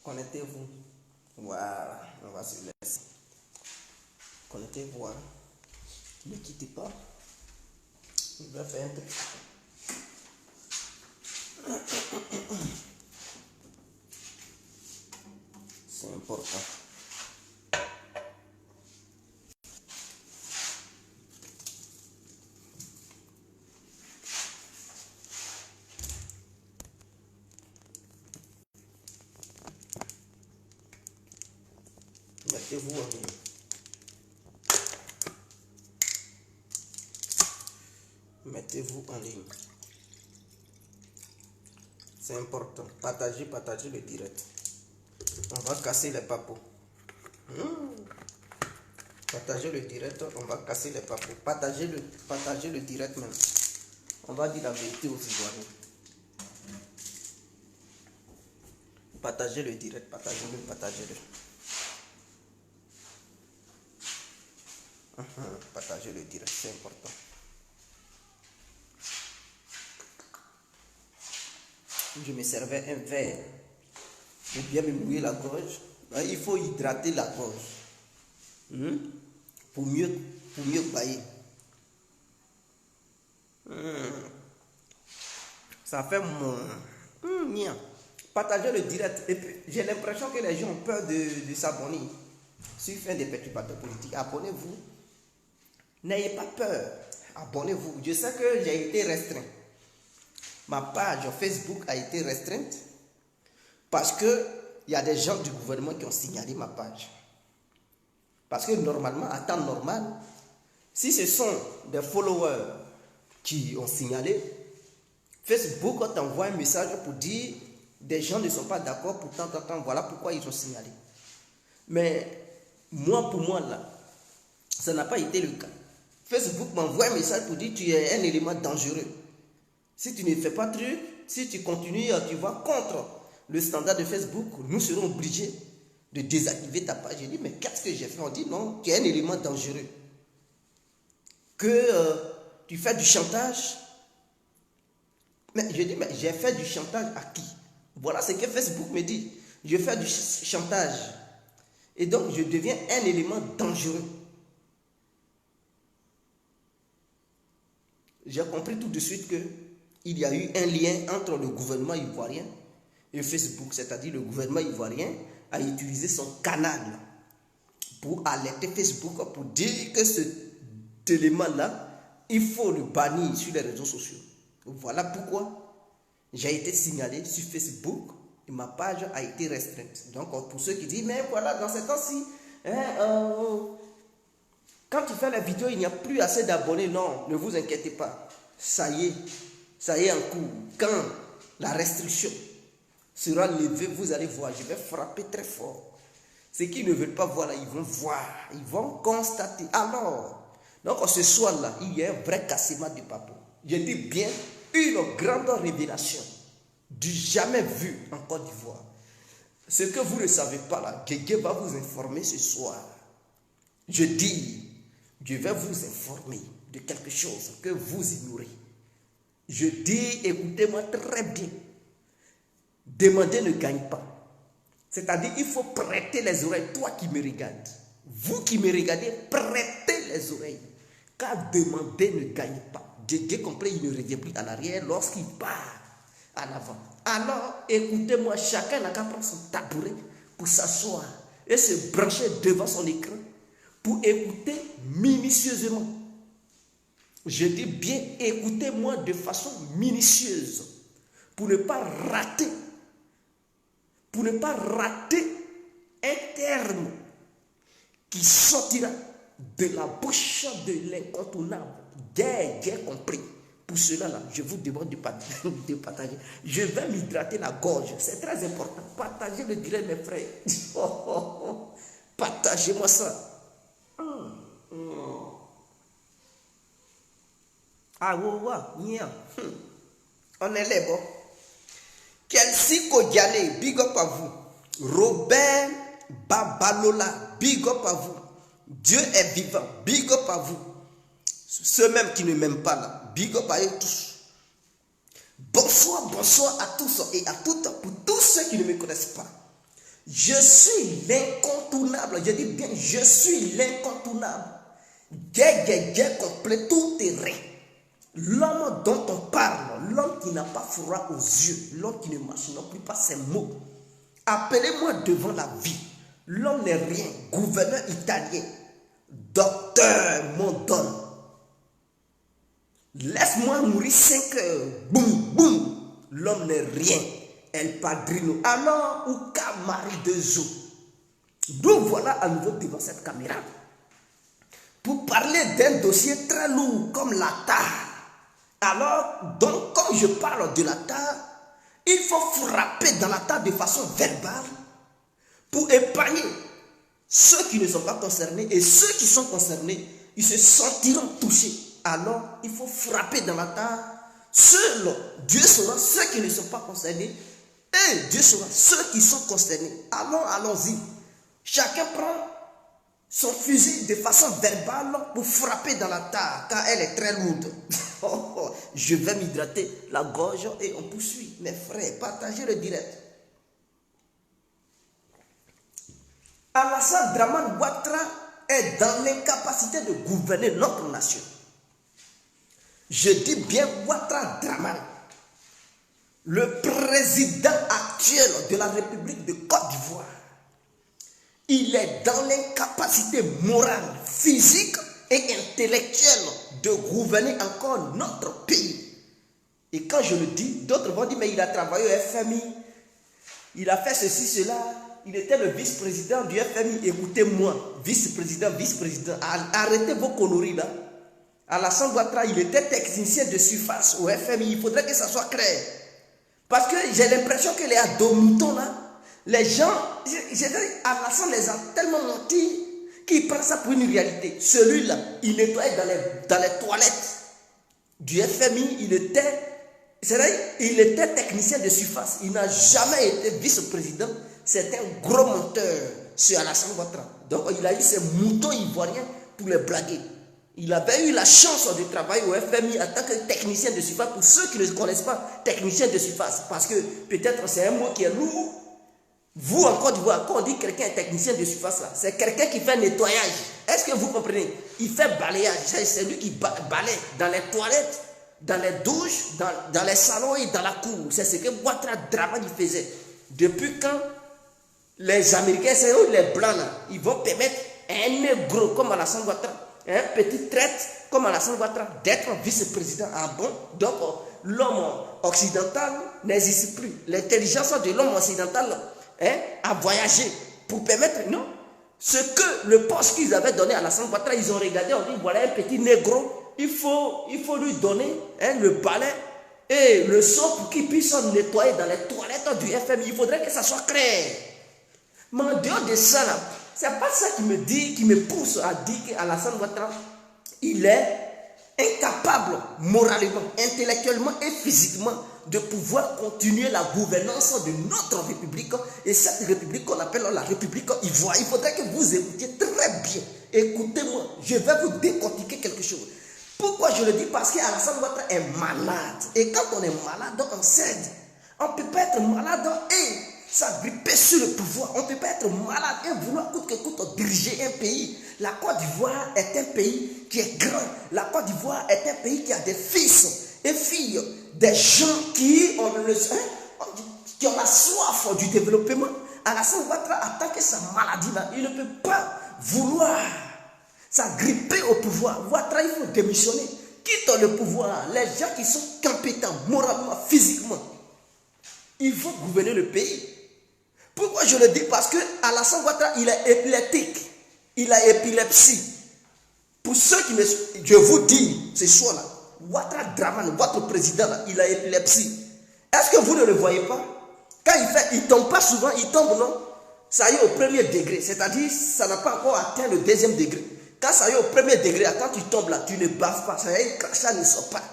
Connectez-vous. Voilà, on va se laisser. Connectez-vous. Hein. Ne quittez pas. Je vais faire un truc. C'est important. Mettez-vous en ligne. Mettez-vous en ligne. C'est important. Partagez le direct. On va casser les papos. Partagez le direct, on va casser les papos. Partagez le direct même. On va dire la vérité aux Ivoiriens. Partagez le direct, partagez-le. Partagez le direct, c'est important. Je me servais un verre pour bien me mouiller la gorge. Il faut hydrater la gorge pour mieux bailler. Ça fait mien. Partagez le direct. Et puis, j'ai l'impression que les gens ont peur de s'abonner. Si vous faites des perturbateurs politiques, abonnez-vous. N'ayez pas peur. Abonnez-vous. Je sais que j'ai été restreint. Ma page Facebook a été restreinte parce que il y a des gens du gouvernement qui ont signalé ma page. Parce que normalement, à temps normal, si ce sont des followers qui ont signalé, Facebook t'envoie un message pour dire des gens ne sont pas d'accord, pourtant, voilà pourquoi ils ont signalé. Mais pour moi, là, ça n'a pas été le cas. Facebook m'envoie un message pour dire tu es un élément dangereux. Si tu ne fais pas de truc, si tu continues, tu vas contre le standard de Facebook, nous serons obligés de désactiver ta page. J'ai dit, mais qu'est-ce que j'ai fait? On dit, non, tu es un élément dangereux. Que tu fais du chantage. Mais je dis, mais j'ai fait du chantage à qui? Voilà ce que Facebook me dit. Je fais du chantage. Et donc, je deviens un élément dangereux. J'ai compris tout de suite que il y a eu un lien entre le gouvernement ivoirien et Facebook, c'est-à-dire le gouvernement ivoirien a utilisé son canal pour alerter Facebook, pour dire que cet élément-là, il faut le bannir sur les réseaux sociaux. Voilà pourquoi j'ai été signalé sur Facebook et ma page a été restreinte. Donc pour ceux qui disent, mais voilà, dans ces temps-ci, quand tu fais la vidéo, il n'y a plus assez d'abonnés. Non, ne vous inquiétez pas. Ça y est en cours. Quand la restriction sera levée, vous allez voir, je vais frapper très fort. Ceux qui ne veulent pas voir là, ils vont voir, ils vont constater. Alors, donc ce soir-là, il y a un vrai cassement du papo. Je dis bien une grande révélation du jamais vu en Côte d'Ivoire. Ce que vous ne savez pas là, Guégué va vous informer ce soir. Je dis, je vais vous informer de quelque chose que vous ignorez. Je dis, écoutez-moi très bien. Demander ne gagne pas. C'est-à-dire, il faut prêter les oreilles. Toi qui me regardes, vous qui me regardez, prêtez les oreilles. Car demander ne gagne pas. J'ai compris, il ne revient plus en arrière lorsqu'il part en avant. Alors, écoutez-moi, chacun n'a qu'à prendre son tabouret pour s'asseoir et se brancher devant son écran pour écouter minutieusement. Je dis bien, écoutez-moi de façon minutieuse pour ne pas rater un terme qui sortira de la bouche de l'incontournable. J'ai compris. Pour cela, là, je vous demande de partager. Je vais m'hydrater la gorge. C'est très important. Partagez le direct, mes frères. Partagez-moi ça. Ah, on est là, bon. Kelsey Kodiale, big up à vous. Robert Babalola, big up à vous. Dieu est vivant, big up à vous. Ceux même qui ne m'aiment pas là, big up à eux tous. Bonsoir à tous et à toutes, pour tous ceux qui ne me connaissent pas. Je suis l'incontournable. Je dis bien, je suis l'incontournable. Gué complet, tout terrain. L'homme dont on parle, l'homme qui n'a pas froid aux yeux, l'homme qui ne marche non plus pas ses mots. Appelez-moi devant la vie. L'homme n'est rien. Gouverneur italien. Docteur Mondon. Laisse-moi mourir 5 heures. Boum, boum. L'homme n'est rien. El Padrino. Alors, ou Camari de Zo. Donc voilà à nouveau devant cette caméra. Pour parler d'un dossier très lourd comme la tare. Alors, donc, quand je parle de la tare, il faut frapper dans la tare de façon verbale pour épargner ceux qui ne sont pas concernés et ceux qui sont concernés, ils se sentiront touchés. Alors, il faut frapper dans la tare. Selon Dieu saura ceux qui ne sont pas concernés et Dieu saura ceux qui sont concernés. Alors, allons-y. Chacun prend son fusil de façon verbale pour frapper dans la tare car elle est très lourde. Je vais m'hydrater la gorge et on poursuit. Mes frères, partagez le direct. Alassane Dramane Ouattara est dans l'incapacité de gouverner notre nation. Je dis bien Ouattara Dramane, le président actuel de la République de Côte d'Ivoire. Il est dans l'incapacité morale, physique et intellectuelle de gouverner encore notre pays. Et quand je le dis, d'autres vont dire, mais il a travaillé au FMI, il a fait ceci, cela, il était le vice-président du FMI. Écoutez-moi, vice-président, arrêtez vos conneries là. Alassane Ouattara, il était technicien de surface au FMI, il faudrait que ça soit clair. Parce que j'ai l'impression que les ados-moutons là, les gens, Alassane les a tellement menti qu'il prend ça pour une réalité. Celui-là, il nettoyait dans les toilettes du FMI, il était technicien de surface. Il n'a jamais été vice-président. C'est un gros menteur, c'est Alassane Ouattara. Donc il a eu ces moutons ivoiriens pour les blaguer. Il avait eu la chance de travailler au FMI en tant que technicien de surface. Pour ceux qui ne connaissent pas, technicien de surface, parce que peut-être c'est un mot qui est lourd. Vous, en Côte d'Ivoire, quand on dit quelqu'un est technicien de surface, là, c'est quelqu'un qui fait nettoyage. Est-ce que vous comprenez? Il fait balayage. C'est lui qui balaye dans les toilettes, dans les douches, dans les salons et dans la cour. C'est ce que Ouattara Dramane faisait. Depuis quand les Américains, c'est eux les Blancs, là, ils vont permettre à un négro comme Alassane Ouattara, un petit traître comme Alassane Ouattara, d'être vice-président. Ah bon? Donc, l'homme occidental n'existe plus. L'intelligence de l'homme occidental à voyager pour permettre, non, ce que le poste qu'ils avaient donné à Alassane Ouattara, ils ont regardé, on dit voilà un petit négro, il faut lui donner le balai et le seau pour qu'il puisse se nettoyer dans les toilettes du FMI. Il faudrait que ça soit clair. Mais en dehors de ça, c'est pas ça qui me pousse à dire qu'Alassane Ouattara, il est incapable moralement, intellectuellement et physiquement de pouvoir continuer la gouvernance de notre République. Et cette République qu'on appelle la République Ivoire. Il faudrait que vous écoutiez très bien. Écoutez-moi, je vais vous décortiquer quelque chose. Pourquoi je le dis? Parce qu'Alassane Ouattara est malade. Et quand on est malade, on cède. On ne peut pas être malade et s'agripper sur le pouvoir. On ne peut pas être malade et vouloir coûte que coûte diriger un pays. La Côte d'Ivoire est un pays qui est grand. La Côte d'Ivoire est un pays qui a des fils et filles, des gens qui ont la soif du développement. Alassane Ouattara, en tant que sa maladie-là, il ne peut pas vouloir s'agripper au pouvoir. Ouattara, il faut démissionner. Quitte le pouvoir. Les gens qui sont compétents, moralement, physiquement, il faut gouverner le pays. Pourquoi je le dis? Parce que Alassane Ouattara, il est épileptique. Il a épilepsie. Pour ceux qui me... Je vous dis, ce soir-là, Ouattara Dramane, votre président, là, il a épilepsie. Est-ce que vous ne le voyez pas? Quand il ne tombe pas souvent, il tombe, non? Ça y est au premier degré. C'est-à-dire, ça n'a pas encore atteint le deuxième degré. Quand ça y est au premier degré, quand tu tombes là, tu ne baves pas. Ça y est, ça ne sort pas.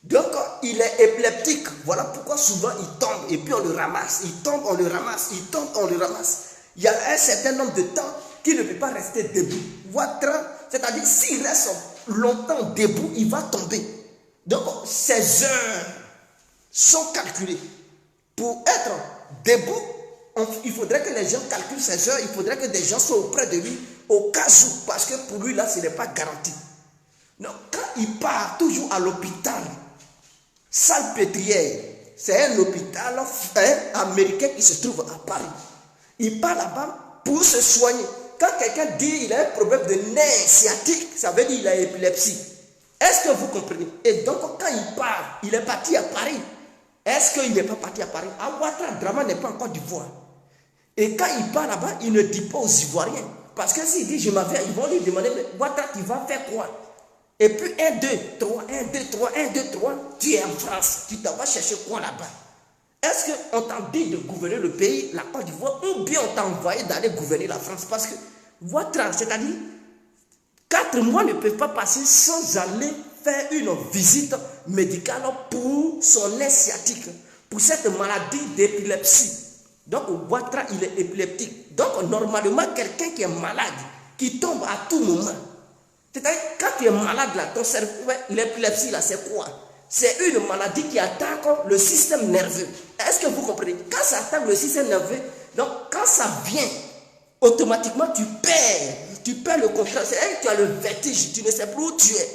Donc, il est épileptique. Voilà pourquoi souvent il tombe et puis on le ramasse. Il tombe, on le ramasse. Il tombe, on le ramasse. Il y a un certain nombre de temps qu'il ne peut pas rester debout. Ouattara, c'est-à-dire s'il reste longtemps debout, il va tomber. Donc, ses heures sont calculées. Pour être debout, il faudrait que les gens calculent ses heures, il faudrait que des gens soient auprès de lui au cas où, parce que pour lui là, ce n'est pas garanti. Donc quand il part toujours à l'hôpital, Salpêtrière, c'est un hôpital américain qui se trouve à Paris. Il part là-bas pour se soigner. Quand quelqu'un dit qu'il a un problème de nerf sciatique, ça veut dire qu'il a épilepsie. Est-ce que vous comprenez? Et donc quand il part, il est parti à Paris. Est-ce qu'il n'est pas parti à Paris? À Ouattara, Dramane n'est pas encore d'Ivoire. Et quand il part là-bas, il ne dit pas aux Ivoiriens. Parce que s'il dit je m'en vais, ils vont lui demander, mais Ouattara, tu vas faire quoi? Et puis 1, 2, 3, 1, 2, 3, 1, 2, 3, tu es en France. Tu t'en vas chercher quoi là-bas? Est-ce qu'on t'a dit de gouverner le pays, la Côte d'Ivoire, ou bien on t'a envoyé d'aller gouverner la France? Parce que Ouattara, c'est-à-dire, 4 mois ne peuvent pas passer sans aller faire une visite médicale pour son nerf sciatique, pour cette maladie d'épilepsie. Donc Ouattara, il est épileptique. Donc normalement, quelqu'un qui est malade, qui tombe à tout moment, c'est-à-dire quand tu es malade là, ton cerveau, l'épilepsie là, c'est quoi? C'est une maladie qui attaque le système nerveux. Est-ce que vous comprenez? Quand ça attaque le système nerveux, donc quand ça vient, automatiquement tu perds le contrôle. C'est-à-dire que tu as le vertige, tu ne sais plus où tu es.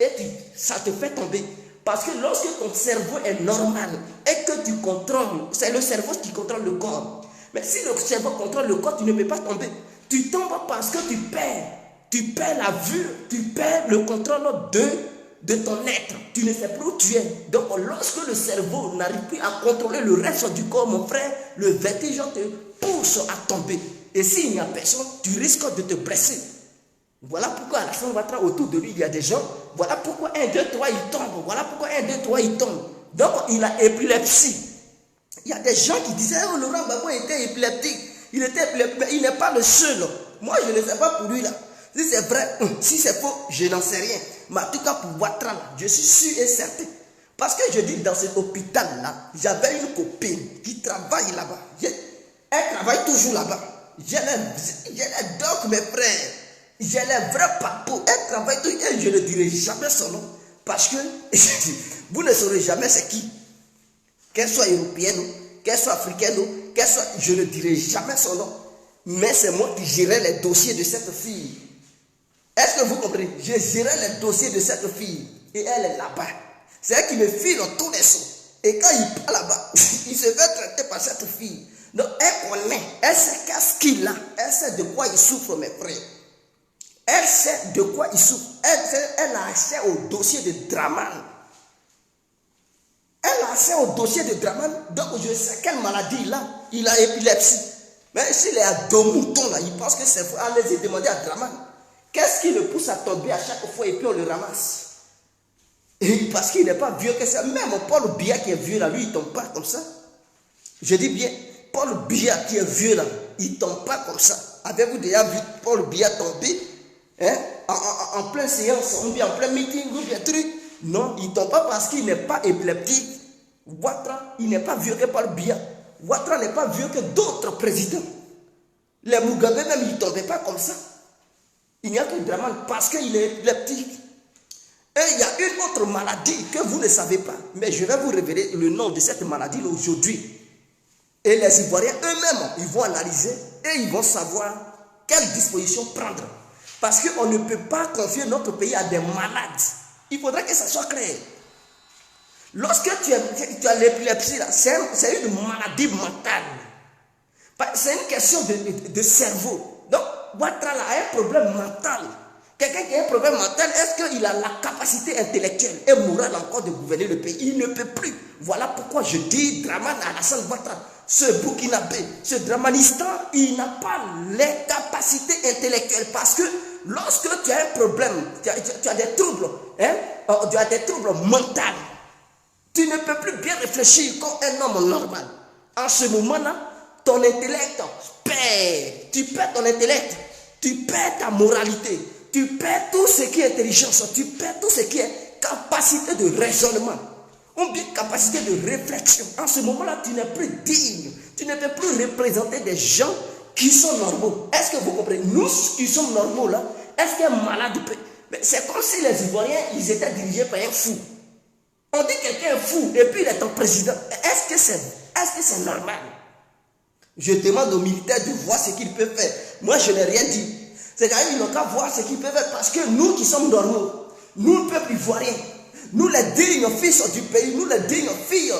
Et ça te fait tomber. Parce que lorsque ton cerveau est normal et que tu contrôles, c'est le cerveau qui contrôle le corps. Mais si le cerveau contrôle le corps, tu ne peux pas tomber. Tu tombes parce que tu perds la vue, tu perds le contrôle de ton être. Tu ne sais plus où tu es. Donc lorsque le cerveau n'arrive plus à contrôler le reste du corps, mon frère, le vertige te pousse à tomber. Et s'il n'y a personne, tu risques de te blesser. Voilà pourquoi à la fin Ouattara, autour de lui, il y a des gens. Voilà pourquoi 1, 2, 3, il tombe. Voilà pourquoi 1, 2, 3, il tombe. Donc il a épilepsie. Il y a des gens qui disaient, oh, Laurent Gbagbo était épileptique. Il était épileptique, mais il n'est pas le seul. Moi, je ne sais pas pour lui là. Si c'est vrai, si c'est faux, je n'en sais rien. Mais en tout cas, pour Ouattara, je suis sûr et certain. Parce que je dis, dans cet hôpital-là, j'avais une copine qui travaille là-bas. Elle travaille toujours là-bas. J'ai les docs, mes frères. J'ai les vrais papous. Elle travaille toujours et je ne dirai jamais son nom. Parce que vous ne saurez jamais c'est qui. Qu'elle soit européenne, qu'elle soit africaine, qu'elle soit, je ne dirai jamais son nom. Mais c'est moi qui gérais les dossiers de cette fille. Est-ce que vous comprenez? Je gérais les dossiers de cette fille. Et elle est là-bas. C'est elle qui me file tous les sons. Et quand il part là-bas, il se fait traiter par cette fille. Donc elle connaît. Elle sait qu'est-ce qu'il a. Elle sait de quoi il souffre, mes frères. Elle sait de quoi il souffre. Elle a accès au dossier de Dramane. Elle a accès au dossier de Dramane. Donc je sais quelle maladie il a. Il a épilepsie. Mais s'il est à dos moutons là, il pense que c'est pour aller demander à Dramane. Qu'est-ce qui le pousse à tomber à chaque fois et puis on le ramasse? Et parce qu'il n'est pas vieux que ça. Même Paul Biya qui est vieux là, lui il ne tombe pas comme ça. Je dis bien, Paul Biya qui est vieux là, il ne tombe pas comme ça. Avez-vous déjà vu Paul Biya tomber en pleine séance, ou bien en plein meeting, ou bien truc? Non, il ne tombe pas parce qu'il n'est pas épileptique. Ouattara, il n'est pas vieux que Paul Biya. Ouattara n'est pas vieux que d'autres présidents. Les Mugabe même, ils ne tombaient pas comme ça. Il n'y a que Dramane parce qu'il est épileptique. Et il y a une autre maladie que vous ne savez pas. Mais je vais vous révéler le nom de cette maladie aujourd'hui. Et les Ivoiriens eux-mêmes, ils vont analyser et ils vont savoir quelle disposition prendre. Parce qu'on ne peut pas confier notre pays à des malades. Il faudrait que ça soit clair. Lorsque tu as l'épilepsie, c'est une maladie mentale. C'est une question de cerveau. Donc, Ouattara a un problème mental. Quelqu'un qui a un problème mental, est-ce qu'il a la capacité intellectuelle et morale encore de gouverner le pays? Il ne peut plus. Voilà pourquoi je dis Dramane Alassane Ouattara, ce Burkinabé, ce Dramanistan, il n'a pas les capacités intellectuelles. Parce que lorsque tu as un problème, tu as des troubles, tu as des troubles mentaux, tu ne peux plus bien réfléchir comme un homme normal. En ce moment-là, ton intellect perd. Tu perds ton intellect. Tu perds ta moralité. Tu perds tout ce qui est intelligence. Tu perds tout ce qui est capacité de raisonnement. Ou bien capacité de réflexion. En ce moment-là, tu n'es plus digne. Tu ne peux plus représenter des gens qui sont normaux. Est-ce que vous comprenez? Nous qui sommes normaux là, est-ce qu'un malade peut... Mais c'est comme si les Ivoiriens, ils étaient dirigés par un fou. On dit quelqu'un est fou et puis il est ton président. Est-ce que c'est normal? Je demande aux militaires de voir ce qu'ils peuvent faire. Moi, je n'ai rien dit. C'est quand même, ils n'ont qu'à voir ce qu'ils peuvent faire parce que nous qui sommes normaux, nous, le peuple ivoirien, nous les dignes fils du pays, nous les dignes filles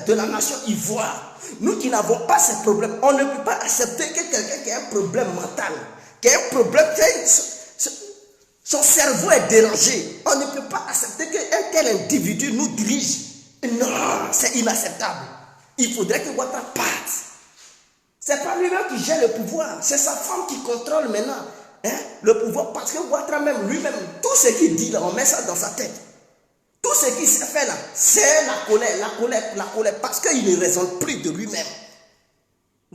de la nation ivoire, nous qui n'avons pas ces problèmes, on ne peut pas accepter que quelqu'un qui a un problème mental, qui a un problème, son cerveau est dérangé. On ne peut pas accepter qu'un tel individu nous dirige. Non, c'est inacceptable. Il faudrait que Ouattara parte. C'est pas lui-même qui gère le pouvoir, c'est sa femme qui contrôle maintenant le pouvoir. Parce que Ouattara même, lui-même, tout ce qu'il dit là, on met ça dans sa tête. Tout ce qu'il s'est fait là, c'est la colère, parce qu'il ne raisonne plus de lui-même.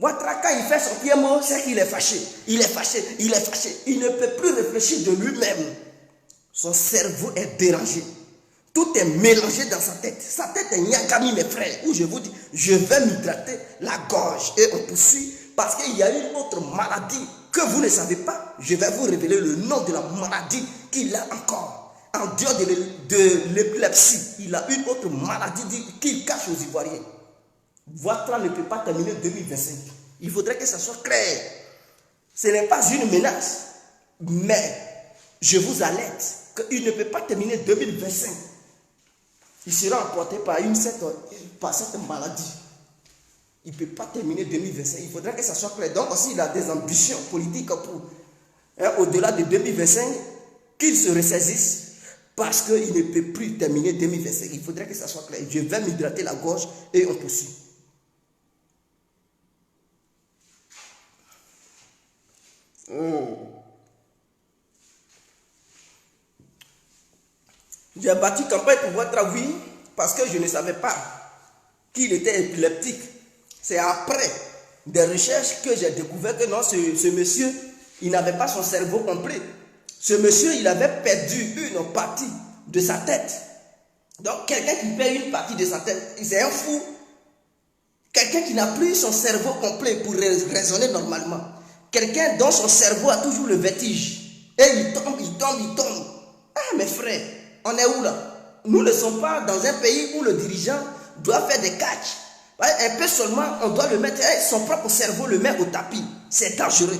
Ouattara, quand il fait son pied mot, c'est qu'il est fâché. Il est fâché. Il ne peut plus réfléchir de lui-même. Son cerveau est dérangé. Tout est mélangé dans sa tête. Sa tête est Nyagami, mes frères. Où je vous dis, je vais m'hydrater la gorge. Et on poursuit parce qu'il y a une autre maladie que vous ne savez pas. Je vais vous révéler le nom de la maladie qu'il a encore. En dehors de l'épilepsie, il a une autre maladie qu'il cache aux Ivoiriens. Ouattara ne peut pas terminer 2025. Il faudrait que ça soit clair. Ce n'est pas une menace. Mais je vous alerte qu'il ne peut pas terminer 2025. Il sera emporté par cette maladie. Il ne peut pas terminer 2025. Il faudrait que ça soit clair. Donc s'il a des ambitions politiques pour au-delà de 2025, qu'il se ressaisisse parce qu'il ne peut plus terminer 2025. Il faudrait que ça soit clair. Je vais m'hydrater la gorge et on poursuit. J'ai bâti campagne pour Ouattara, oui, parce que je ne savais pas qu'il était épileptique. C'est après des recherches que j'ai découvert que non, ce monsieur, il n'avait pas son cerveau complet. Ce monsieur, il avait perdu une partie de sa tête. Donc, quelqu'un qui perd une partie de sa tête, c'est un fou. Quelqu'un qui n'a plus son cerveau complet pour raisonner normalement. Quelqu'un dont son cerveau a toujours le vertige. Et il tombe. Ah, mes frères, on est où là? Nous ne sommes pas dans un pays où le dirigeant doit faire des catchs. Un peu seulement, on doit le mettre, son propre cerveau le met au tapis. C'est dangereux.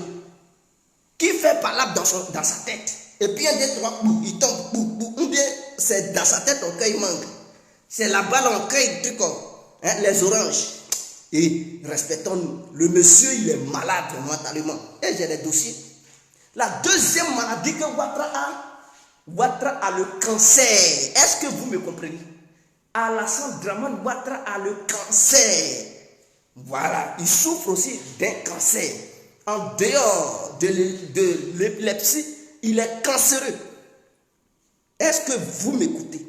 Qui fait palabre dans sa tête? Et puis un des trois, il tombe, ou bien c'est dans sa tête on cueille mangue. C'est là-bas on cueille les oranges. Et respectons-nous. Le monsieur, il est malade mentalement. Et j'ai des dossiers. La deuxième maladie que Ouattara a le cancer. Est-ce que vous me comprenez? Alassane Dramane Ouattara a le cancer. Voilà. Il souffre aussi d'un cancer. En dehors de l'épilepsie, il est cancéreux. Est-ce que vous m'écoutez?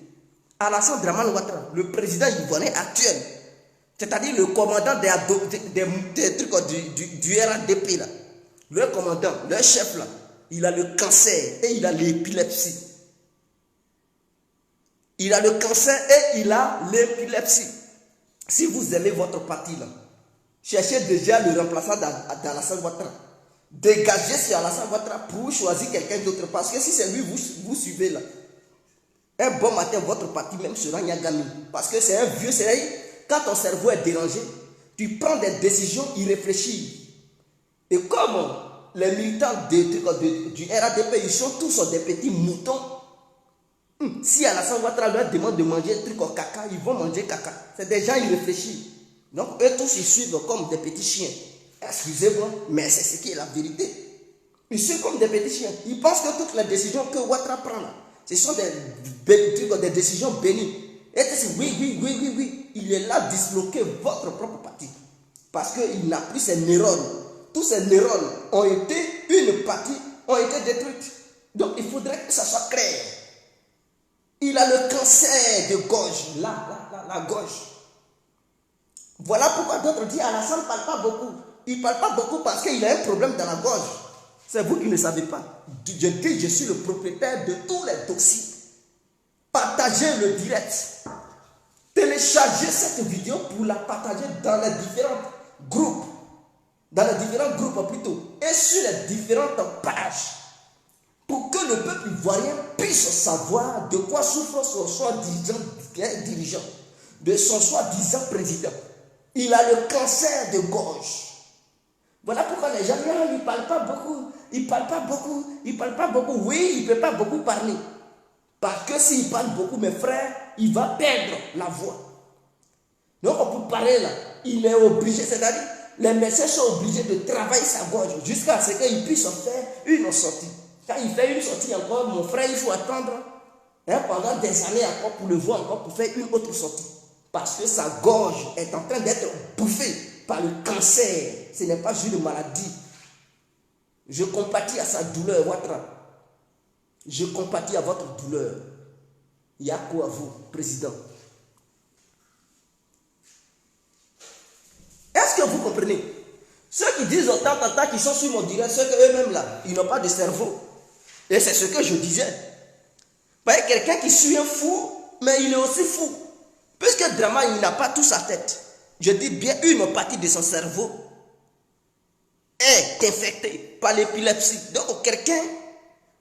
Alassane Dramane Ouattara, le président ivoirien actuel, c'est-à-dire le commandant des trucs du RADP là, le commandant, le chef là, il a le cancer et il a l'épilepsie. Il a le cancer et il a l'épilepsie. Si vous aimez votre parti là, cherchez déjà le remplaçant d'Alassane Ouattara. Dégagez sur Alassane Ouattara pour choisir quelqu'un d'autre. Parce que si c'est lui, vous suivez là. Un bon matin, votre parti même sera Nyagami. Parce que c'est un vieux, quand ton cerveau est dérangé, tu prends des décisions irréfléchies. Et comme les militants du RADP, ils sont tous des petits moutons. Si Alassane Ouattara leur demande de manger un truc au caca, ils vont manger caca. C'est des gens irréfléchis. Donc eux tous ils suivent comme des petits chiens. Excusez-moi, mais c'est ce qui est la vérité. Ils suivent comme des petits chiens. Ils pensent que toutes les décisions que Ouattara prend là, ce sont des décisions bénies. Et c'est oui. Il est là disloquer votre propre parti. Parce qu'il n'a plus ses neurones. Tous ces neurones ont été, une partie, ont été détruites. Donc il faudrait que ça soit clair. Il a le cancer de gorge. La gorge. Voilà pourquoi d'autres disent Alassane ne parle pas beaucoup. Il ne parle pas beaucoup parce qu'il a un problème dans la gorge. C'est vous qui ne savez pas. Je dis, je suis le propriétaire de tous les dossiers. Partagez le direct. Téléchargez cette vidéo pour la partager dans les différents groupes. Plutôt. Et sur les différentes pages. Pour que le peuple ivoirien puisse savoir de quoi souffre son soi-disant dirigeant. De son soi-disant président. Il a le cancer de gorge. Voilà pourquoi les gens, non, il ne parle pas beaucoup. Il ne parle pas beaucoup. Il ne parle pas beaucoup. Oui, il ne peut pas beaucoup parler. Parce que s'il parle beaucoup, mes frères, il va perdre la voix. Donc, on peut parler là. Il est obligé, c'est-à-dire, les médecins sont obligés de travailler sa gorge jusqu'à ce qu'il puisse en faire une sortie. Quand il fait une sortie encore, mon frère, il faut attendre pendant des années encore pour le voir encore, pour faire une autre sortie. Parce que sa gorge est en train d'être bouffée par le cancer. Ce n'est pas juste une maladie. Je compatis à sa douleur, Ouattara. Je compatis à votre douleur. Il y a quoi à vous, président? Est-ce que vous comprenez? Ceux qui disent autant, qui sont sur mon direct, ceux qu'eux-mêmes là, ils n'ont pas de cerveau. Et c'est ce que je disais. Vous voyez, quelqu'un qui suit un fou, mais il est aussi fou. Puisque Drama, il n'a pas tout sa tête. Je dis bien une partie de son cerveau est infectée par l'épilepsie. Donc quelqu'un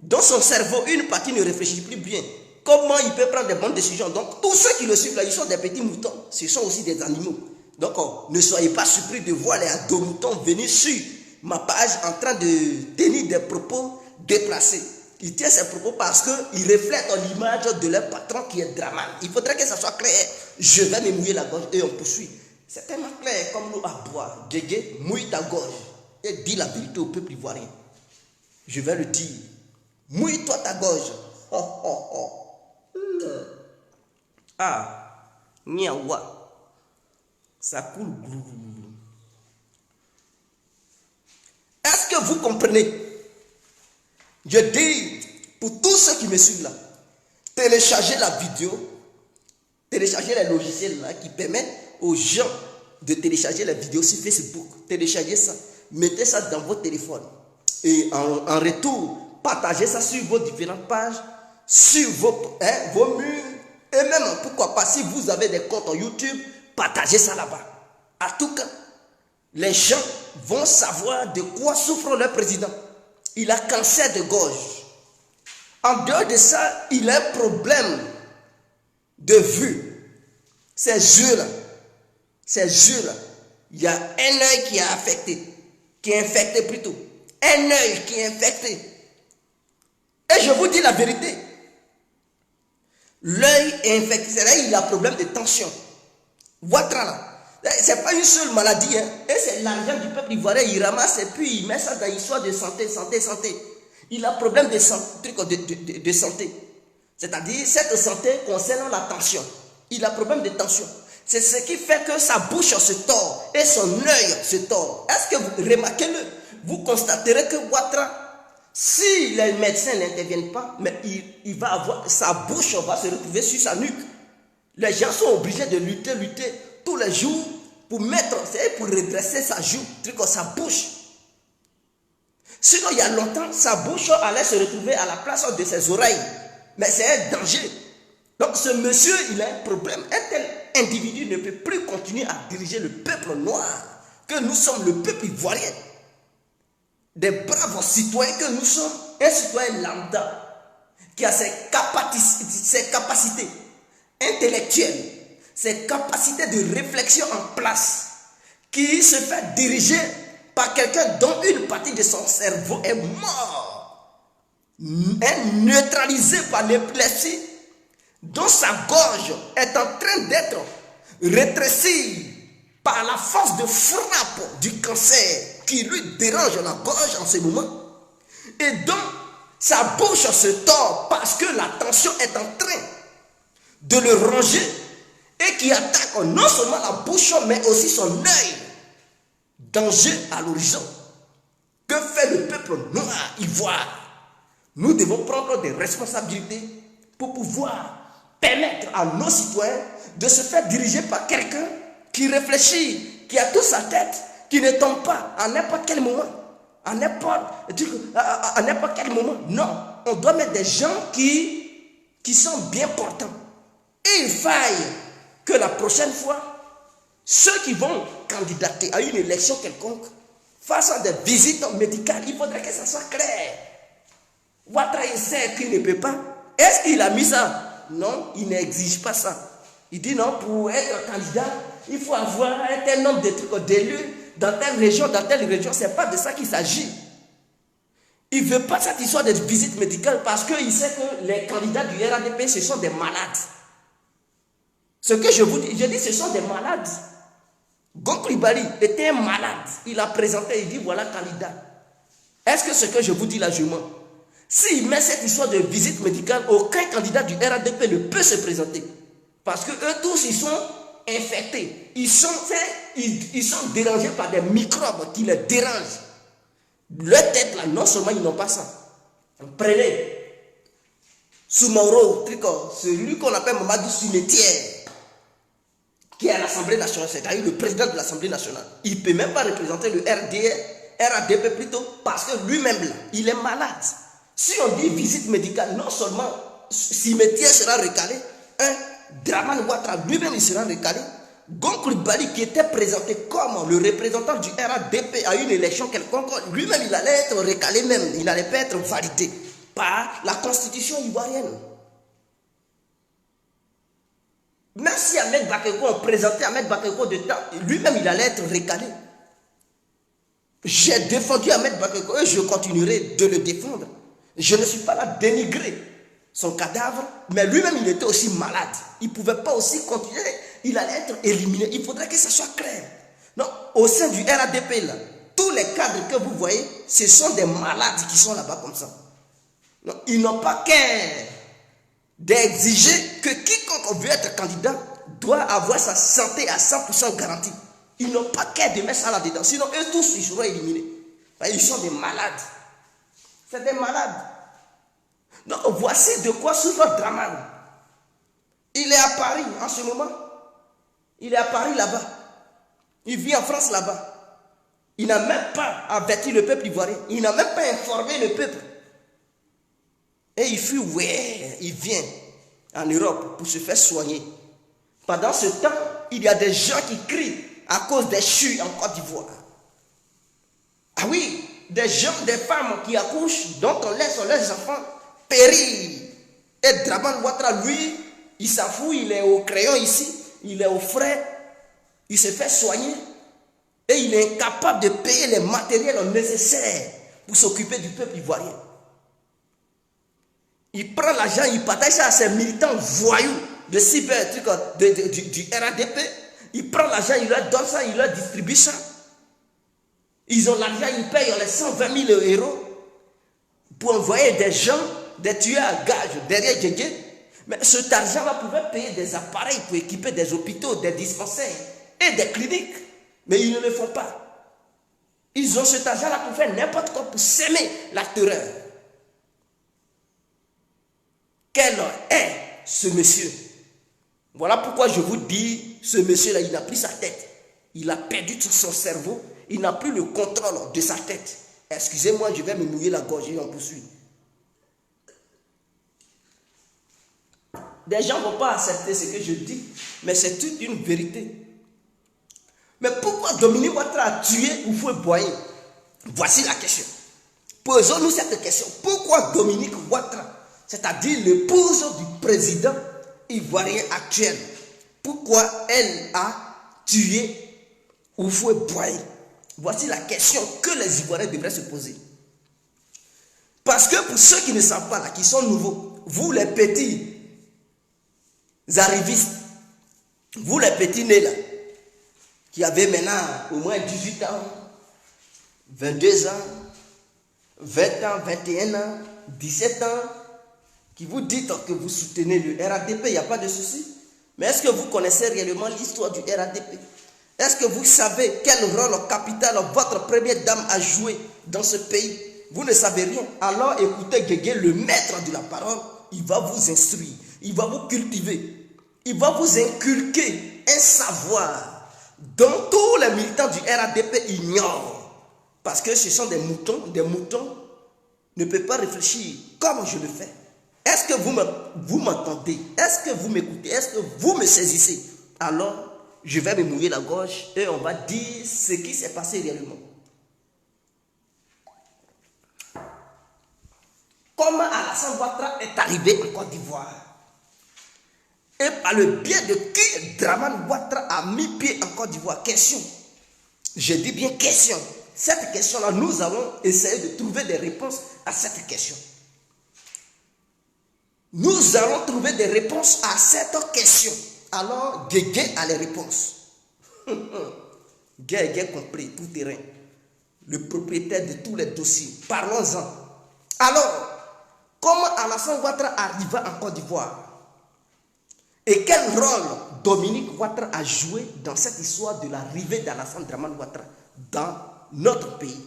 dans son cerveau, une partie ne réfléchit plus bien. Comment il peut prendre des bonnes décisions? Donc tous ceux qui le suivent là, ils sont des petits moutons. Ce sont aussi des animaux. Donc ne soyez pas surpris de voir les deux moutons venir sur ma page en train de tenir des propos déplacés. Ils tiennent ces propos parce qu'ils reflètent l'image de leur patron qui est Draman. Il faudrait que ça soit clair. Je vais me mouiller la gorge et on poursuit. C'est tellement clair comme l'eau à boire. Djegé, mouille ta gorge et dis la vérité au peuple ivoirien. Je vais le dire. Mouille-toi ta gorge. Oh, oh, oh. Ah, niawa. Ça coule. Est-ce que vous comprenez? Je dis, pour tous ceux qui me suivent là, téléchargez la vidéo, téléchargez les logiciels là qui permettent aux gens de télécharger la vidéo sur Facebook. Téléchargez ça, mettez ça dans votre téléphone. Et en retour, partagez ça sur vos différentes pages, sur vos murs. Et même, pourquoi pas, si vous avez des comptes en YouTube, partagez ça là-bas. En tout cas, les gens vont savoir de quoi souffre leur président. Il a cancer de gorge. En dehors de ça, il a un problème de vue. Ces yeux-là, il y a un œil qui est affecté, qui est infecté plutôt. Un œil qui est infecté. Et je vous dis la vérité. L'œil est infecté, c'est-à-dire il a un problème de tension. Ouattara là. Ce n'est pas une seule maladie, hein. Et c'est l'argent du peuple ivoirien, il ramasse et puis il met ça dans l'histoire de santé. Il a un problème de santé. C'est-à-dire, cette santé concerne la tension. Il a un problème de tension. C'est ce qui fait que sa bouche se tord et son œil se tord. Est-ce que vous remarquez-le? Vous constaterez que Ouattara, si les médecins n'interviennent pas, mais il va avoir, sa bouche va se retrouver sur sa nuque. Les gens sont obligés de lutter tous les jours pour redresser sa joue, sa bouche. Sinon, il y a longtemps, sa bouche allait se retrouver à la place de ses oreilles. Mais c'est un danger. Donc, ce monsieur, il a un problème. Un tel individu ne peut plus continuer à diriger le peuple noir, que nous sommes le peuple ivoirien. Des braves citoyens que nous sommes, un citoyen lambda, qui a ses capacités intellectuelles, ses capacités de réflexion en place, qui se fait diriger par quelqu'un dont une partie de son cerveau est mort, est neutralisé par l'épilepsie, dont sa gorge est en train d'être rétrécie par la force de frappe du cancer qui lui dérange la gorge en ce moment, et donc sa bouche se tord parce que la tension est en train de le ronger et qui attaque non seulement la bouche mais aussi son œil. Danger à l'horizon. Que fait le peuple noir ivoire? Nous devons prendre des responsabilités pour pouvoir permettre à nos citoyens de se faire diriger par quelqu'un qui réfléchit, qui a toute sa tête, qui ne tombe pas à n'importe quel moment. À n'importe quel moment. Non, on doit mettre des gens qui sont bien portants. Et il faille que la prochaine fois, ceux qui vont candidater à une élection quelconque fassent des visites médicales. Il faudrait que ça soit clair. Ouattara, il sait qu'il ne peut pas. Est-ce qu'il a mis ça? Non, il n'exige pas ça. Il dit non, pour être candidat, il faut avoir un tel nombre de trucs, d'élus dans telle région, ce n'est pas de ça qu'il s'agit. Il ne veut pas cette histoire de visite médicale parce qu'il sait que les candidats du RADP, ce sont des malades. Ce que je vous dis, ce sont des malades. Gonkoulibaly était un malade. Il a présenté, il dit voilà candidat. Est-ce que ce que je vous dis là, je mens? S'il met cette histoire de visite médicale, aucun candidat du RADP ne peut se présenter. Parce que eux tous, ils sont infectés. Ils sont dérangés par des microbes qui les dérangent. Leur tête là, non seulement ils n'ont pas ça. Prenez Soumoro, celui qu'on appelle Mamadou Cimetière, qui est à l'Assemblée nationale, c'est-à-dire le président de l'Assemblée nationale. Il ne peut même pas représenter le RADP plutôt, parce que lui-même là, il est malade. Si on dit visite médicale, non seulement Cimetière sera recalé, Dramane Ouattara lui-même il sera recalé. Gonkoulibaly qui était présenté comme le représentant du RADP à une élection quelconque, lui-même il allait être recalé même, il n'allait pas être validé par la constitution ivoirienne. Même si Ahmed Bakayoko, on présentait Ahmed Bakayoko de temps, lui-même il allait être recalé. J'ai défendu Ahmed Bakayoko et je continuerai de le défendre. Je ne suis pas là à dénigrer son cadavre, mais lui-même il était aussi malade. Il ne pouvait pas aussi continuer, il allait être éliminé. Il faudrait que ça soit clair. Non, au sein du RADP, là, tous les cadres que vous voyez, ce sont des malades qui sont là-bas comme ça. Non, ils n'ont pas qu'à d'exiger que quiconque veut être candidat doit avoir sa santé à 100% garantie. Ils n'ont pas qu'à de mettre ça là-dedans. Sinon, eux tous, ils seront éliminés. Ils sont des malades. C'est des malades. Donc, voici de quoi souffre Dramane. Il est à Paris en ce moment. Il est à Paris là-bas. Il vit en France là-bas. Il n'a même pas averti le peuple ivoirien. Il n'a même pas informé le peuple. Et il fuit, ouais, il vient en Europe pour se faire soigner. Pendant ce temps, il y a des gens qui crient à cause des chues en Côte d'Ivoire. Ah oui, des gens, des femmes qui accouchent, dont on laisse leurs enfants périr. Et Dramane Ouattara, lui, il s'en fout, il est au crayon ici, il est au frais, il se fait soigner et il est incapable de payer les matériels nécessaires pour s'occuper du peuple ivoirien. Il prend l'argent, il partage ça à ses militants voyous de cyber, du RADP. Il prend l'argent, il leur donne ça, il leur distribue ça. Ils ont l'argent, ils payent les 120 000 euros pour envoyer des gens, des tueurs à gages derrière Djedje. Mais cet argent-là pouvait payer des appareils pour équiper des hôpitaux, des dispensaires et des cliniques. Mais ils ne le font pas. Ils ont cet argent-là pour faire n'importe quoi, pour s'aimer la terreur. Quel est ce monsieur? Voilà pourquoi je vous dis, ce monsieur-là, il n'a plus sa tête. Il a perdu tout son cerveau. Il n'a plus le contrôle de sa tête. Excusez-moi, je vais me mouiller la gorge et on poursuit. Des gens ne vont pas accepter ce que je dis, mais c'est toute une vérité. Mais pourquoi Dominique Ouattara a tué Houphouët-Boigny? Voici la question. Posons-nous cette question. Pourquoi Dominique Ouattara, c'est-à-dire l'épouse du président ivoirien actuel, pourquoi elle a tué Houphouët-Boigny? Voici la question que les Ivoiriens devraient se poser. Parce que pour ceux qui ne savent pas, là, qui sont nouveaux, vous les petits arrivistes, vous les petits nés là, qui avez maintenant au moins 18 ans, 22 ans, 20 ans, 21 ans, 17 ans, qui vous dites que vous soutenez le RADP, il n'y a pas de souci. Mais est-ce que vous connaissez réellement l'histoire du RADP? Est-ce que vous savez quel rôle capital votre première dame a joué dans ce pays? Vous ne savez rien. Alors écoutez Guégué, le maître de la parole, il va vous instruire, il va vous cultiver, il va vous inculquer un savoir dont tous les militants du RADP ignorent. Parce que ce sont des moutons ne peuvent pas réfléchir comme je le fais. Est-ce que vous m'entendez? Est-ce que vous m'écoutez? Est-ce que vous me saisissez? Alors, je vais me mouiller la gorge et on va dire ce qui s'est passé réellement. Comment Alassane Ouattara est arrivé en Côte d'Ivoire? Et par le biais de qui Dramane Ouattara a mis pied en Côte d'Ivoire? Question. Je dis bien question. Cette question-là, nous allons essayer de trouver des réponses à cette question. Nous allons trouver des réponses à cette question. Alors, Guégué a les réponses. Guégué compris, tout terrain. Le propriétaire de tous les dossiers. Parlons-en. Alors, comment Alassane Ouattara arriva en Côte d'Ivoire? Et quel rôle Dominique Ouattara a joué dans cette histoire de l'arrivée d'Alassane Dramane Ouattara dans notre pays?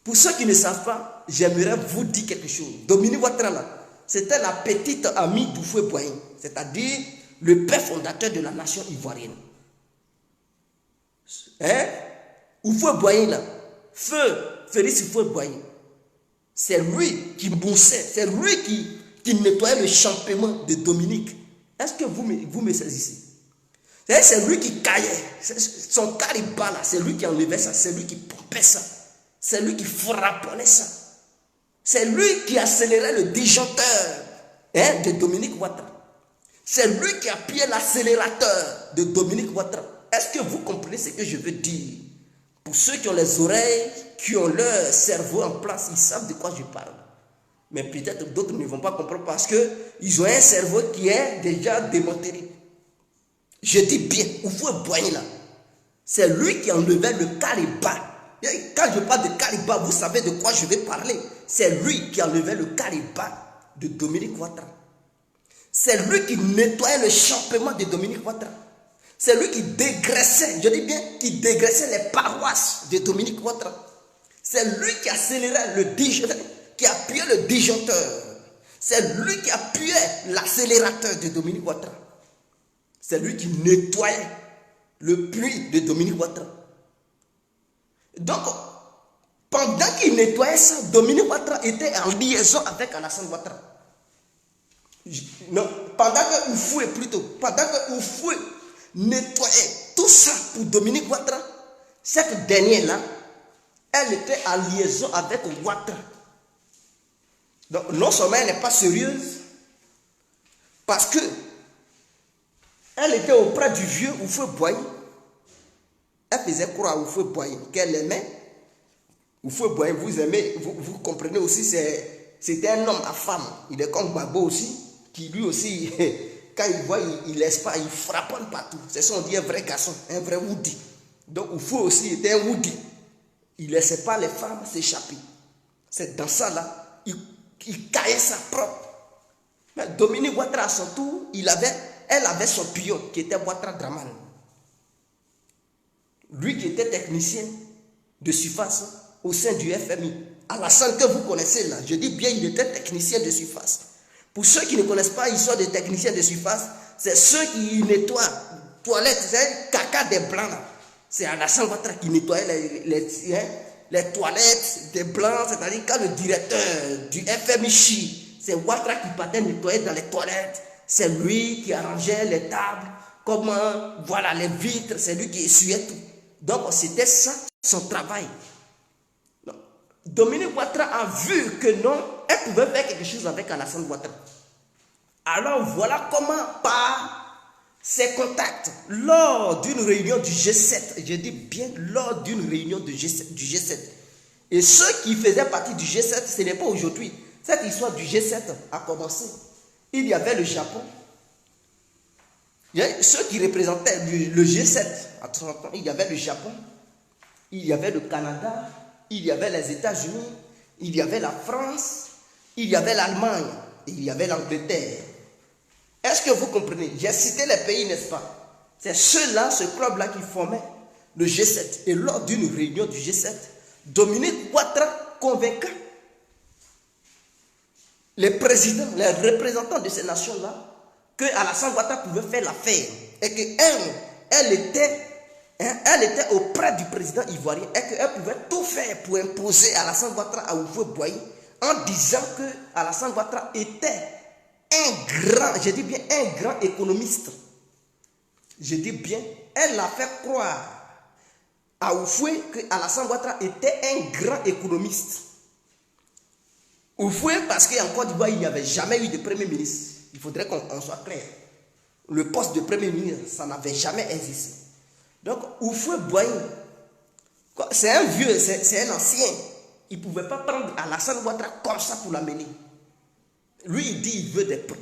Pour ceux qui ne savent pas, j'aimerais vous dire quelque chose. Dominique Ouattara, c'était la petite amie d'Houphouët-Boigny, c'est-à-dire le père fondateur de la nation ivoirienne. Hein? Houphouët-Boigny, là, feu Félix Houphouët-Boigny, c'est lui qui moussait, c'est lui qui nettoyait le champement de Dominique. Est-ce que vous me saisissez? C'est lui qui caillait. Son calibre là, c'est lui qui enlevait ça. C'est lui qui pompait ça. C'est lui qui frapponnait ça. C'est lui qui accélérait le disjoncteur de Dominique Ouattara. C'est lui qui appuyait l'accélérateur de Dominique Ouattara. Est-ce que vous comprenez ce que je veux dire? Pour ceux qui ont les oreilles, qui ont leur cerveau en place, ils savent de quoi je parle. Mais peut-être d'autres ne vont pas comprendre parce qu'ils ont un cerveau qui est déjà démonté. Je dis bien, Houphouët-Boigny là, c'est lui qui enlevait le calibre. Quand je parle de calibre, vous savez de quoi je vais parler. C'est lui qui enlevait le calibre de Dominique Ouattara. C'est lui qui nettoyait le champement de Dominique Ouattara. C'est lui qui dégraissait, je dis bien, qui dégraissait les paroisses de Dominique Ouattara. C'est lui qui accélérait le disjoncteur, qui appuyait le disjoncteur. C'est lui qui appuyait l'accélérateur de Dominique Ouattara. C'est lui qui nettoyait le puits de Dominique Ouattara. Donc, pendant qu'il nettoyait ça, Dominique Ouattara était en liaison avec Alassane Ouattara. Non, pendant que Houphouët nettoyait tout ça pour Dominique Ouattara, cette dernière-là, elle était en liaison avec Ouattara. Donc, non seulement elle n'est pas sérieuse, parce que elle était auprès du vieux Houphouët-Boigny. Elle faisait croire à Houphouët-Boigny qu'elle aimait. Houphouët-Boigny, vous aimez, vous comprenez aussi, c'était un homme à femme. Il est comme Gbagbo aussi, qui lui aussi, quand il voit, il laisse pas, il frapponne partout. C'est ça, on dit un vrai garçon, un vrai Woody. Donc Houphouët aussi était un Woody. Il ne laissait pas les femmes s'échapper. C'est dans ça là, il caillait sa propre. Mais Dominique Ouattara à son tour, elle avait son pion qui était Ouattara Dramane. Lui qui était technicien de surface au sein du FMI. Alassane que vous connaissez là, je dis bien il était technicien de surface. Pour ceux qui ne connaissent pas l'histoire des techniciens de surface, c'est ceux qui nettoient toilettes, c'est caca des blancs là. C'est Alassane Ouattara qui nettoyait les toilettes des blancs, c'est-à-dire quand le directeur du FMI chie, c'est Ouattara qui partait nettoyer dans les toilettes. C'est lui qui arrangeait les tables, comment, voilà, les vitres, c'est lui qui essuyait tout. Donc c'était ça son travail. Donc, Dominique Ouattara a vu que non, elle pouvait faire quelque chose avec Alassane Ouattara. Alors voilà comment, par ses contacts, lors d'une réunion du G7, je dis bien lors d'une réunion du G7, et ceux qui faisaient partie du G7, ce n'est pas aujourd'hui, cette histoire du G7 a commencé. Il y avait le Japon. Il y a ceux qui représentaient le G7. Il y avait le Japon. Il y avait le Canada. Il y avait les États-Unis. Il y avait la France. Il y avait l'Allemagne. Il y avait l'Angleterre. Est-ce que vous comprenez? J'ai cité les pays, n'est-ce pas? C'est ceux-là, ce club-là qui formait le G7. Et lors d'une réunion du G7, Dominique Ouattara convainca les présidents, les représentants de ces nations-là, que Alassane Ouattara pouvait faire l'affaire et qu'elle était auprès du président ivoirien et qu'elle pouvait tout faire pour imposer Alassane Ouattara à Houphouët-Boigny en disant que Alassane Ouattara était un grand, je dis bien un grand économiste. Je dis bien, elle a fait croire à Houphouët que Alassane Ouattara était un grand économiste. Houphouët, parce qu'en Côte d'Ivoire, il n'y avait jamais eu de premier ministre. Il faudrait qu'on soit clair. le poste de premier ministre, ça n'avait jamais existé. Donc, Houphouët-Boigny, c'est un vieux, c'est un ancien. Il ne pouvait pas prendre Alassane Ouattara comme ça pour l'amener. Lui, il dit qu'il veut des preuves.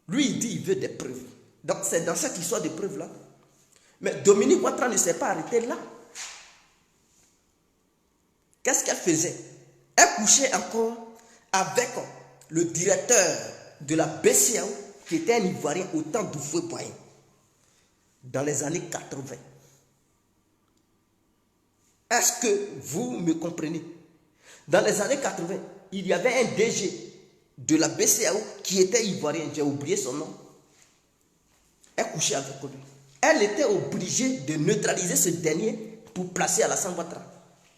Lui, il dit qu'il veut des preuves. Donc, c'est dans cette histoire de preuves-là. Mais Dominique Ouattara ne s'est pas arrêté là. Qu'est-ce qu'elle faisait? Elle couchait encore avec le directeur de la BCEAO, qui était un Ivoirien au temps d'Houphouët-Boigny, dans les années 80. Est-ce que vous me comprenez? Dans les années 80, il y avait un DG de la BCEAO qui était ivoirien, j'ai oublié son nom. Elle couchait avec lui. Elle était obligée de neutraliser ce dernier pour placer Alassane Ouattara.